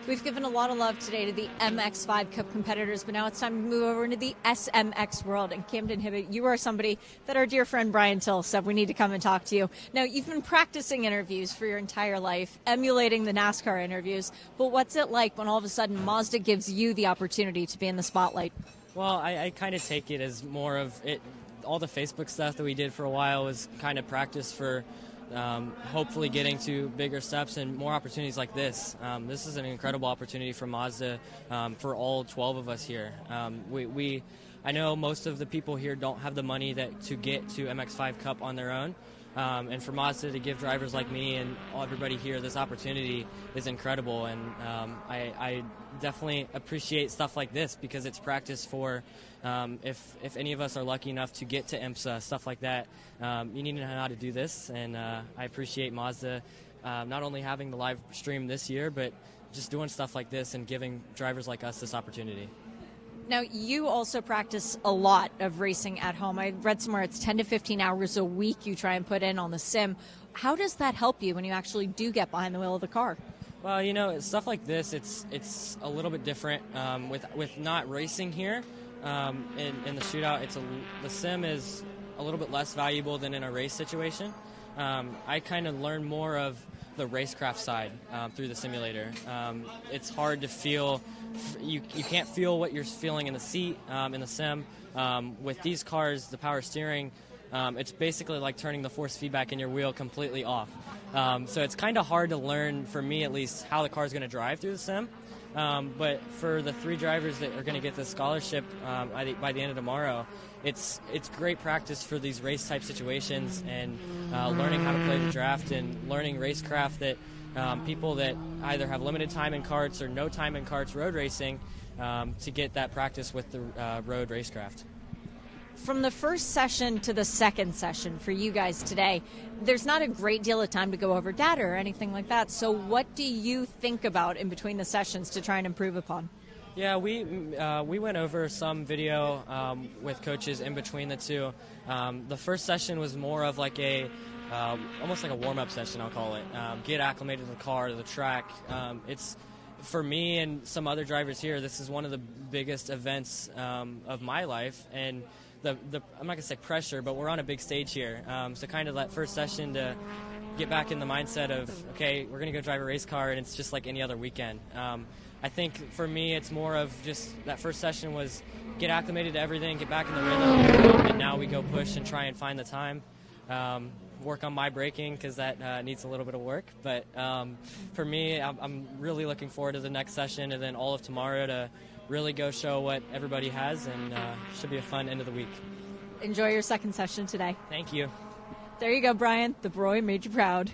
We've given a lot of love today to the MX-5 Cup competitors, but now it's time to move over into the SMX world. And Kamden, Hibbitt, you are somebody that our dear friend Brian Till said we need to come and talk to you. Now, you've been practicing interviews for your entire life, emulating the NASCAR interviews, but what's it like when all of a sudden Mazda gives you the opportunity to be in the spotlight? Well, I kind of take it as more of it. All the Facebook stuff that we did for a while was kind of practice for hopefully getting to bigger steps and more opportunities like this. This is an incredible opportunity for Mazda, for all 12 of us here. I know most of the people here don't have the money to get to MX-5 Cup on their own. And for Mazda to give drivers like me and everybody here this opportunity is incredible. And I definitely appreciate stuff like this because it's practice for if any of us are lucky enough to get to IMSA, stuff like that. You need to know how to do this. And I appreciate Mazda not only having the live stream this year, but just doing stuff like this and giving drivers like us this opportunity. Now, you also practice a lot of racing at home. I read somewhere it's 10 to 15 hours a week you try and put in on the sim. How does that help you when you actually do get behind the wheel of the car? Well, you know, stuff like this, it's a little bit different with not racing here. In the shootout, the sim is a little bit less valuable than in a race situation. I kind of learn more of the racecraft side through the simulator. It's hard to feel. You can't feel what you're feeling in the seat in the sim. With these cars, the power steering, it's basically like turning the force feedback in your wheel completely off. So it's kind of hard to learn, for me at least, how the car is going to drive through the sim. But for the 3 drivers that are going to get this scholarship by the end of tomorrow, it's great practice for these race-type situations and learning how to play the draft and learning racecraft that people that either have limited time in karts or no time in karts road racing to get that practice with the road racecraft. From the first session to the second session for you guys today, there's not a great deal of time to go over data or anything like that. So what do you think about in between the sessions to try and improve upon? Yeah, we went over some video with coaches in between the two. The first session was more of like almost like a warm-up session, I'll call it. Get acclimated to the car, to the track. It's for me and some other drivers here, this is one of the biggest events of my life, and I'm not going to say pressure, but we're on a big stage here. So kind of that first session to get back in the mindset of, okay, we're going to go drive a race car, and it's just like any other weekend. I think for me, it's more of just that first session was get acclimated to everything, get back in the rhythm, and now we go push and try and find the time. Work on my braking because that needs a little bit of work. But for me, I'm really looking forward to the next session and then all of tomorrow to really go show what everybody has, and should be a fun end of the week. Enjoy your second session today. Thank you. There you go, Brian. The Broy made you proud.